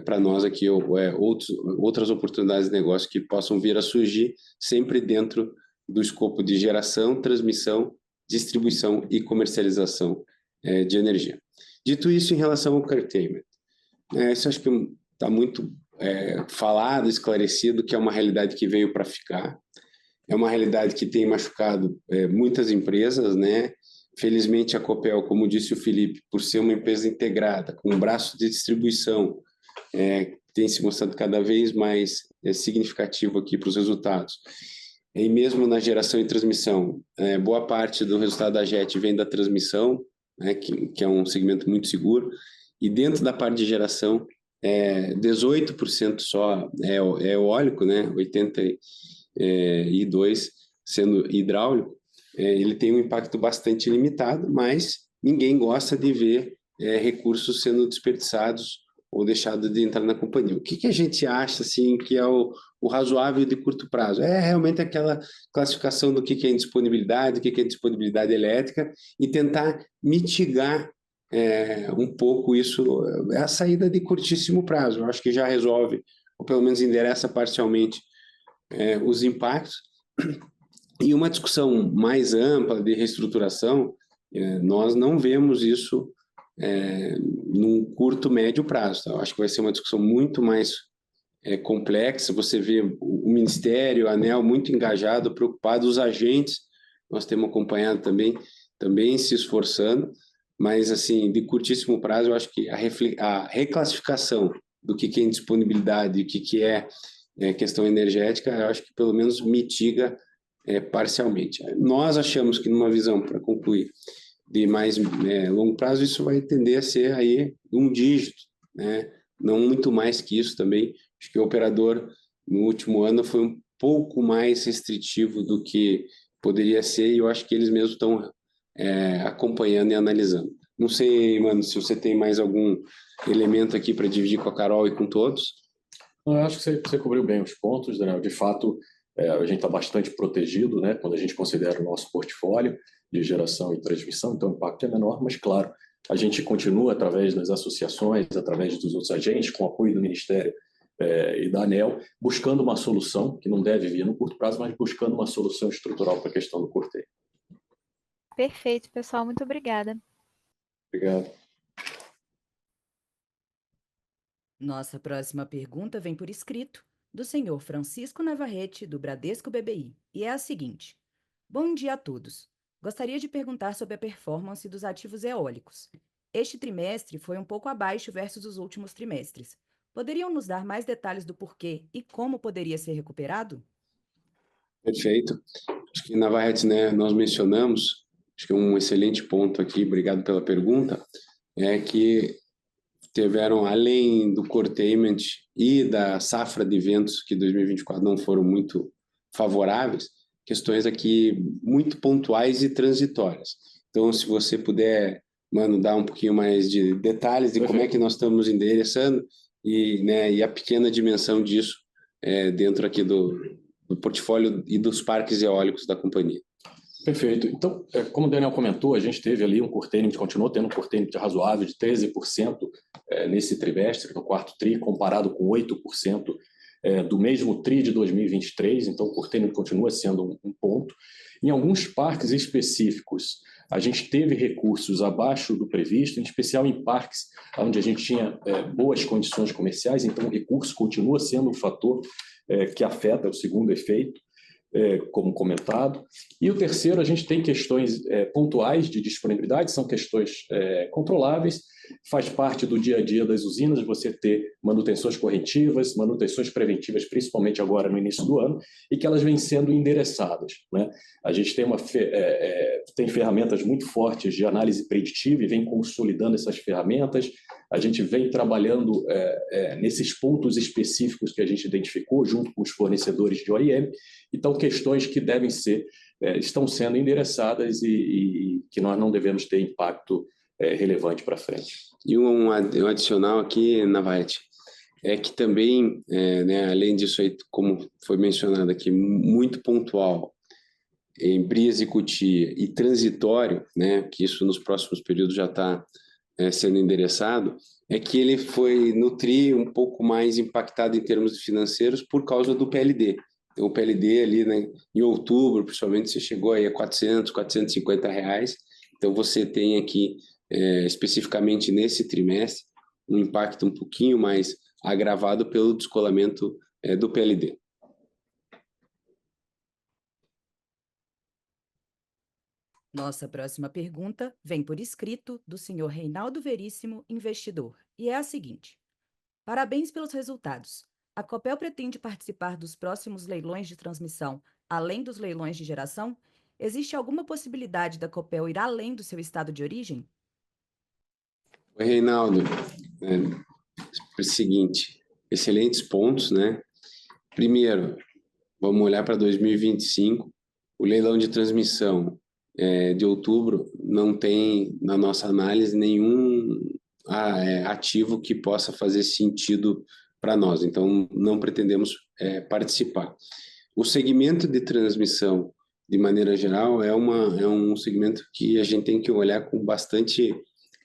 para nós aqui outras oportunidades de negócio que possam vir a surgir sempre dentro do escopo de geração, transmissão, distribuição e comercialização de energia. Dito isso, em relação ao curtailment, isso acho que está muito falado, esclarecido, que é uma realidade que veio para ficar, é uma realidade que tem machucado muitas empresas, né? Felizmente a Copel, como disse o Felipe, por ser uma empresa integrada, com um braço de distribuição, tem se mostrado cada vez mais significativo aqui para os resultados. E mesmo na geração e transmissão, boa parte do resultado da JET vem da transmissão, né, que é um segmento muito seguro, e dentro da parte de geração, 18% só é eólico, né, 82% sendo hidráulico. Ele tem um impacto bastante limitado, mas ninguém gosta de ver recursos sendo desperdiçados ou deixado de entrar na companhia. O que a gente acha assim, que é o razoável de curto prazo? É realmente aquela classificação do que é indisponibilidade, o que é disponibilidade elétrica, e tentar mitigar um pouco isso, a saída de curtíssimo prazo. Eu acho que já resolve, ou pelo menos endereça parcialmente os impactos. E uma discussão mais ampla de reestruturação, nós não vemos isso num curto, médio prazo. Tá? Eu acho que vai ser uma discussão muito mais complexa. Você vê o Ministério, a ANEEL muito engajado, preocupado, os agentes, nós temos acompanhado também se esforçando, mas assim, de curtíssimo prazo, eu acho que a reclassificação do que é indisponibilidade e o que é questão energética, eu acho que pelo menos mitiga parcialmente. Nós achamos que numa visão, para concluir, de mais longo prazo, isso vai tender a ser aí um dígito, né? Não muito mais que isso também. Acho que o operador, no último ano, foi um pouco mais restritivo do que poderia ser, e eu acho que eles mesmos estão acompanhando e analisando. Não sei, mano, se você tem mais algum elemento aqui para dividir com a Carol e com todos. Eu acho que você cobriu bem os pontos, Daniel. De fato, a gente está bastante protegido, né, quando a gente considera o nosso portfólio de geração e transmissão, então o impacto é menor, mas, claro, a gente continua, através das associações, através dos outros agentes, com o apoio do Ministério e da ANEEL, buscando uma solução, que não deve vir no curto prazo, mas buscando uma solução estrutural para a questão do custeio. Perfeito, pessoal. Muito obrigada. Obrigado. Nossa próxima pergunta vem por escrito, do senhor Francisco Navarrete, do Bradesco BBI, e é a seguinte. Bom dia a todos. Gostaria de perguntar sobre a performance dos ativos eólicos. Este trimestre foi um pouco abaixo versus os últimos trimestres. Poderiam nos dar mais detalhes do porquê e como poderia ser recuperado? Perfeito. Acho que, Navarrete, né, nós mencionamos, acho que é um excelente ponto aqui, obrigado pela pergunta, é que tiveram, além do curtailment e da safra de ventos, que 2024 não foram muito favoráveis, questões aqui muito pontuais e transitórias. Então, se você puder, mano, dar um pouquinho mais de detalhes de como é que nós estamos endereçando e, né, e a pequena dimensão disso dentro aqui do portfólio e dos parques eólicos da companhia. Perfeito. Então, como o Daniel comentou, a gente teve ali um curtailment, continuou tendo um curtailment razoável de 13% nesse trimestre, no quarto TRI, comparado com 8% do mesmo TRI de 2023, então o curtailment continua sendo um ponto. Em alguns parques específicos, a gente teve recursos abaixo do previsto, em especial em parques onde a gente tinha boas condições comerciais, então o recurso continua sendo um fator que afeta o segundo efeito, como comentado. E o terceiro, a gente tem questões pontuais de disponibilidade, são questões controláveis, faz parte do dia a dia das usinas você ter manutenções corretivas, manutenções preventivas, principalmente agora no início do ano, e que elas vêm sendo endereçadas, né? A gente tem ferramentas muito fortes de análise preditiva e vem consolidando essas ferramentas. A gente vem trabalhando nesses pontos específicos que a gente identificou, junto com os fornecedores de OEM. Então, questões que devem ser, estão sendo endereçadas e que nós não devemos ter impacto relevante para frente. E um adicional aqui, Navarrete, é que também, né, além disso aí, como foi mencionado aqui, muito pontual, em Brias e Cotia e transitório, né, que isso nos próximos períodos já está sendo endereçado, é que ele foi no TRI um pouco mais impactado em termos financeiros por causa do PLD. Então, o PLD ali, né, em outubro, principalmente, você chegou aí a R$400, R$450. Então, você tem aqui, especificamente nesse trimestre, um impacto um pouquinho mais agravado pelo descolamento do PLD. Nossa próxima pergunta vem por escrito do senhor Reinaldo Veríssimo, investidor, e é a seguinte. Parabéns pelos resultados. A Copel pretende participar dos próximos leilões de transmissão, além dos leilões de geração? Existe alguma possibilidade da Copel ir além do seu estado de origem? Oi, Reinaldo. É o seguinte, excelentes pontos, né? Primeiro, vamos olhar para 2025. O leilão de transmissão de outubro não tem, na nossa análise, nenhum ativo que possa fazer sentido para nós. Então, não pretendemos participar. O segmento de transmissão, de maneira geral, é um segmento que a gente tem que olhar com bastante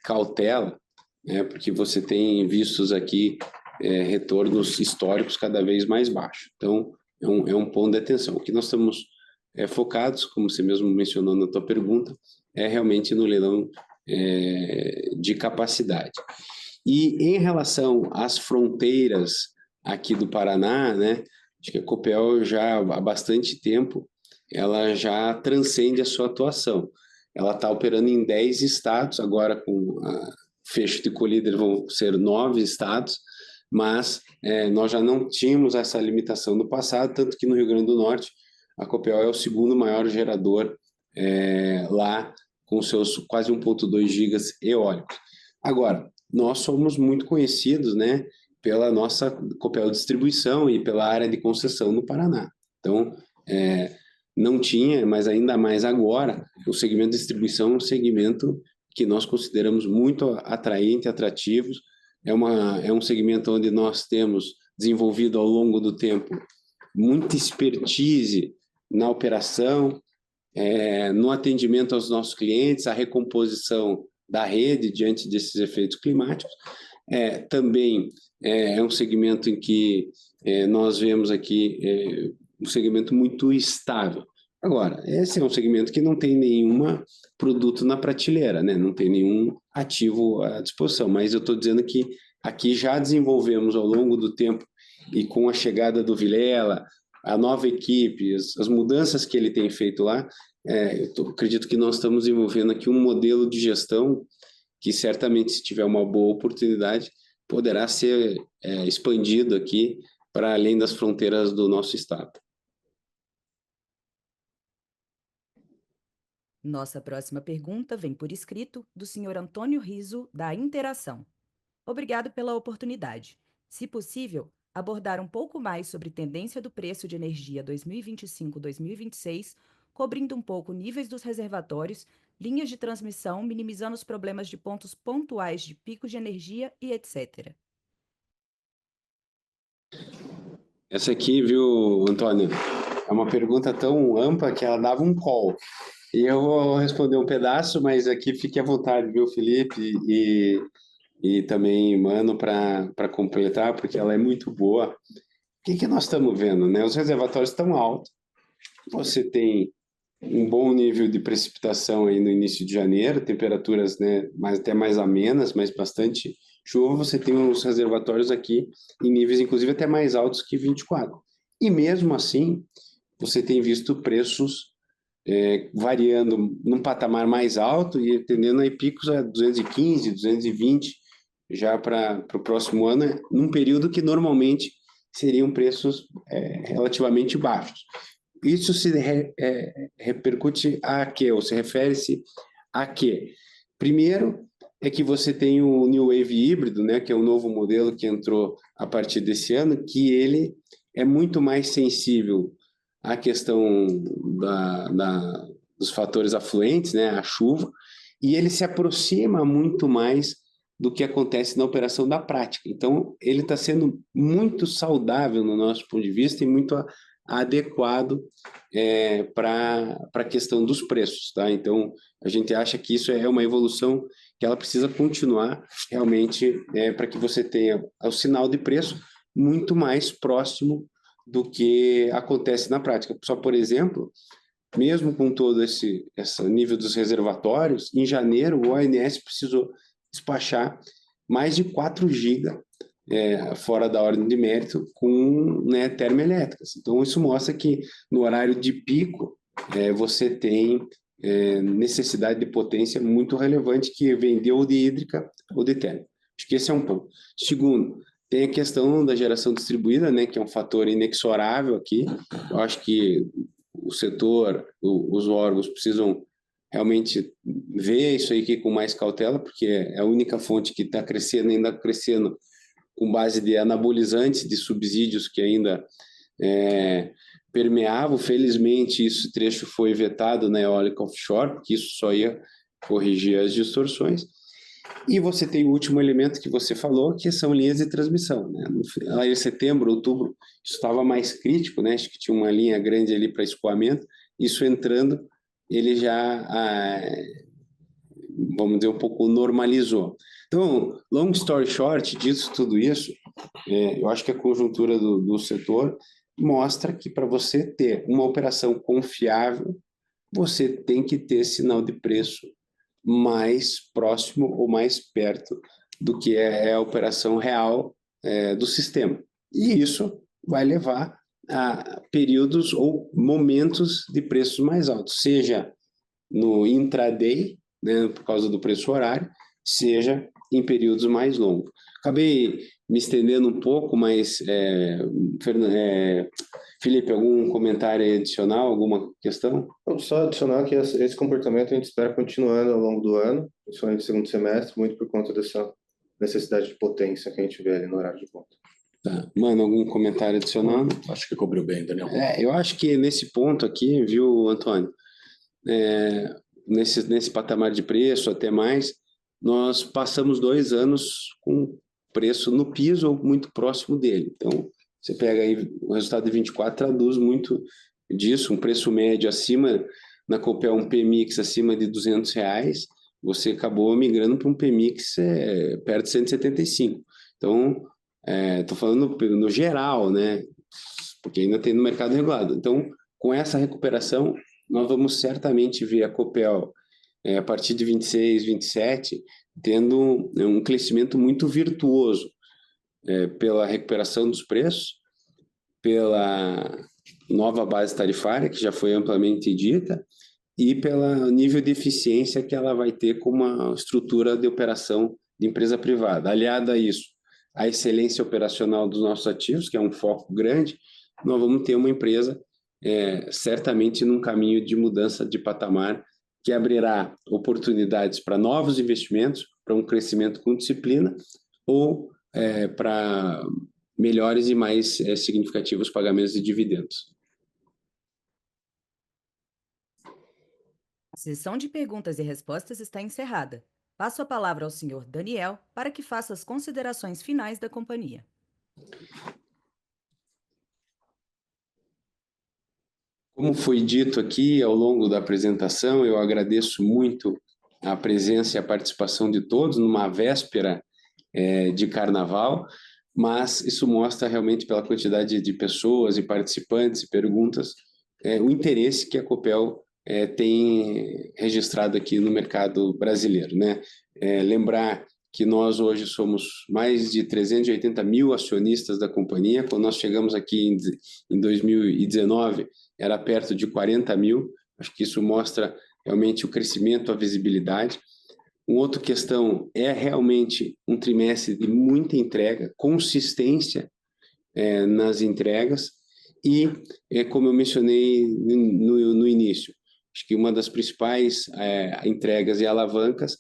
cautela, né, porque você tem vistos aqui retornos históricos cada vez mais baixos. Então, é um ponto de atenção. O que nós estamos focados, como você mesmo mencionou na tua pergunta, é realmente no leilão de capacidade. E em relação às fronteiras aqui do Paraná, né, acho que a Copel já há bastante tempo ela já transcende a sua atuação. Ela está operando em 10 estados, agora com a fecho de colíder vão ser 9 estados, mas nós já não tínhamos essa limitação no passado, tanto que no Rio Grande do Norte a Copel é o segundo maior gerador lá, com seus quase 1,2 gigas eólicos. Agora, nós somos muito conhecidos, né, pela nossa Copel Distribuição e pela área de concessão no Paraná. Então, não tinha, mas ainda mais agora, o segmento de distribuição é um segmento que nós consideramos muito atraente, atrativos. É um segmento onde nós temos desenvolvido ao longo do tempo muita expertise na operação, no atendimento aos nossos clientes, a recomposição da rede diante desses efeitos climáticos. Também é um segmento em que nós vemos aqui um segmento muito estável. Agora, esse é um segmento que não tem nenhum produto na prateleira, né? Não tem nenhum ativo à disposição, mas eu estou dizendo que aqui já desenvolvemos ao longo do tempo e com a chegada do Vilela, a nova equipe, as mudanças que ele tem feito lá, acredito que nós estamos desenvolvendo aqui um modelo de gestão que certamente, se tiver uma boa oportunidade, poderá ser expandido aqui para além das fronteiras do nosso estado. Nossa próxima pergunta vem por escrito do senhor Antônio Riso, da Interação. Obrigado pela oportunidade. Se possível, abordar um pouco mais sobre tendência do preço de energia 2025-2026, cobrindo um pouco níveis dos reservatórios, linhas de transmissão, minimizando os problemas de pontos pontuais de picos de energia e etc. Essa aqui, viu, Antônio, é uma pergunta tão ampla que ela dava um call. E eu vou responder um pedaço, mas aqui fique à vontade, viu, Felipe? E também, Mano, para completar, porque ela é muito boa. O que nós estamos vendo, né? Os reservatórios estão altos, você tem um bom nível de precipitação aí no início de janeiro, temperaturas, né, até mais amenas, mas bastante chuva, você tem os reservatórios aqui em níveis, inclusive, até mais altos que 24. E mesmo assim, você tem visto preços variando num patamar mais alto e tendendo aí picos a 215, 220, já para o próximo ano, num período que normalmente seriam preços relativamente baixos. Isso se repercute a quê? Ou se refere-se a quê? Primeiro, é que você tem o New Wave híbrido, né, que é um novo modelo que entrou a partir desse ano, que ele é muito mais sensível à questão dos fatores afluentes, né, a chuva, e ele se aproxima muito mais do que acontece na operação da prática. Então, ele está sendo muito saudável no nosso ponto de vista e muito adequado para a questão dos preços, tá? Então, a gente acha que isso é uma evolução que ela precisa continuar realmente para que você tenha o sinal de preço muito mais próximo do que acontece na prática. Só, por exemplo, mesmo com todo esse nível dos reservatórios, em janeiro o ONS precisou despachar mais de 4 GB fora da ordem de mérito com termoelétricas. Então, isso mostra que no horário de pico você tem necessidade de potência muito relevante que vem de ou de hídrica ou de térmica. Acho que esse é um ponto. Segundo, tem a questão da geração distribuída, né, que é um fator inexorável aqui. Eu acho que o setor, os órgãos precisam realmente ver isso aí aqui com mais cautela, porque é a única fonte que está crescendo, ainda crescendo com base de anabolizantes, de subsídios que ainda permeavam. Felizmente, esse trecho foi vetado na eólica offshore, porque isso só ia corrigir as distorções. E você tem o último elemento que você falou, que são linhas de transmissão, né? Lá em setembro, outubro, isso estava mais crítico, né? Acho que tinha uma linha grande ali para escoamento. Isso entrando, ele já, vamos dizer, um pouco normalizou. Então, long story short, disso tudo isso, eu acho que a conjuntura do setor mostra que para você ter uma operação confiável, você tem que ter sinal de preço mais próximo ou mais perto do que é a operação real do sistema. E isso vai levar a períodos ou momentos de preços mais altos, seja no intraday, né, por causa do preço horário, seja em períodos mais longos. Acabei me estendendo um pouco, mas, Felipe, algum comentário adicional, alguma questão? Só adicionar que esse comportamento a gente espera continuando ao longo do ano, principalmente no segundo semestre, muito por conta dessa necessidade de potência que a gente vê ali no horário de ponta. Tá. Mano, algum comentário adicional? Acho que cobriu bem, Daniel. Eu acho que nesse ponto aqui, viu, Antônio, nesse patamar de preço, até mais, nós passamos 2 anos com preço no piso ou muito próximo dele. Então, você pega aí o resultado de 24, traduz muito disso, um preço médio acima, na Copel, um PMix acima de R$200, você acabou migrando para um PMix perto de 175. Então, estou falando no geral, né? Porque ainda tem no mercado regulado. Então, com essa recuperação, nós vamos certamente ver a Copel, a partir de 26, 27, tendo um crescimento muito virtuoso, pela recuperação dos preços, pela nova base tarifária, que já foi amplamente dita, e pelo nível de eficiência que ela vai ter com uma estrutura de operação de empresa privada. Aliada a isso, a excelência operacional dos nossos ativos, que é um foco grande, nós vamos ter uma empresa certamente num caminho de mudança de patamar, que abrirá oportunidades para novos investimentos, para um crescimento com disciplina, ou para melhores e mais significativos pagamentos de dividendos. A sessão de perguntas e respostas está encerrada. Passo a palavra ao senhor Daniel para que faça as considerações finais da companhia. Como foi dito aqui ao longo da apresentação, eu agradeço muito a presença e a participação de todos numa véspera de carnaval, mas isso mostra realmente, pela quantidade de pessoas e participantes e perguntas, o interesse que a Copel tem registrado aqui no mercado brasileiro, né? Lembrar que nós hoje somos mais de 380 mil acionistas da companhia. Quando nós chegamos aqui em 2019, era perto de 40 mil. Acho que isso mostra realmente o crescimento, a visibilidade. Uma outra questão é realmente um trimestre de muita entrega, consistência nas entregas e, como eu mencionei no início, acho que uma das principais entregas e alavancas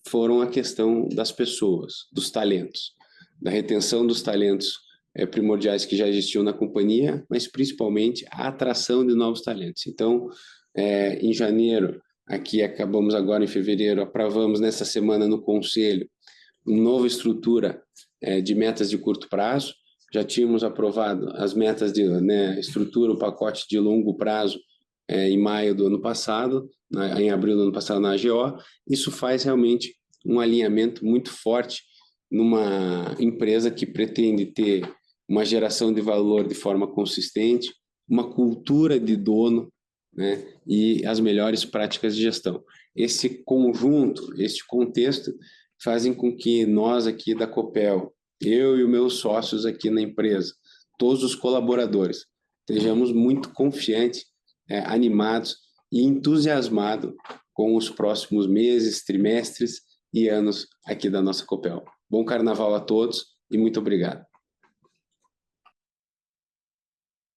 foram a questão das pessoas, dos talentos, da retenção dos talentos primordiais que já existiam na companhia, mas principalmente a atração de novos talentos. Então, em janeiro, aqui acabamos agora em fevereiro, aprovamos nessa semana no Conselho uma nova estrutura de metas de curto prazo. Já tínhamos aprovado as metas de estrutura, o pacote de longo prazo em maio do ano passado, em abril do ano passado na AGO. Isso faz realmente um alinhamento muito forte numa empresa que pretende ter uma geração de valor de forma consistente, uma cultura de dono, né, e as melhores práticas de gestão. Esse conjunto, este contexto, fazem com que nós aqui da Copel, eu e os meus sócios aqui na empresa, todos os colaboradores, estejamos muito confiantes, animados e entusiasmados com os próximos meses, trimestres e anos aqui da nossa Copel. Bom carnaval a todos e muito obrigado.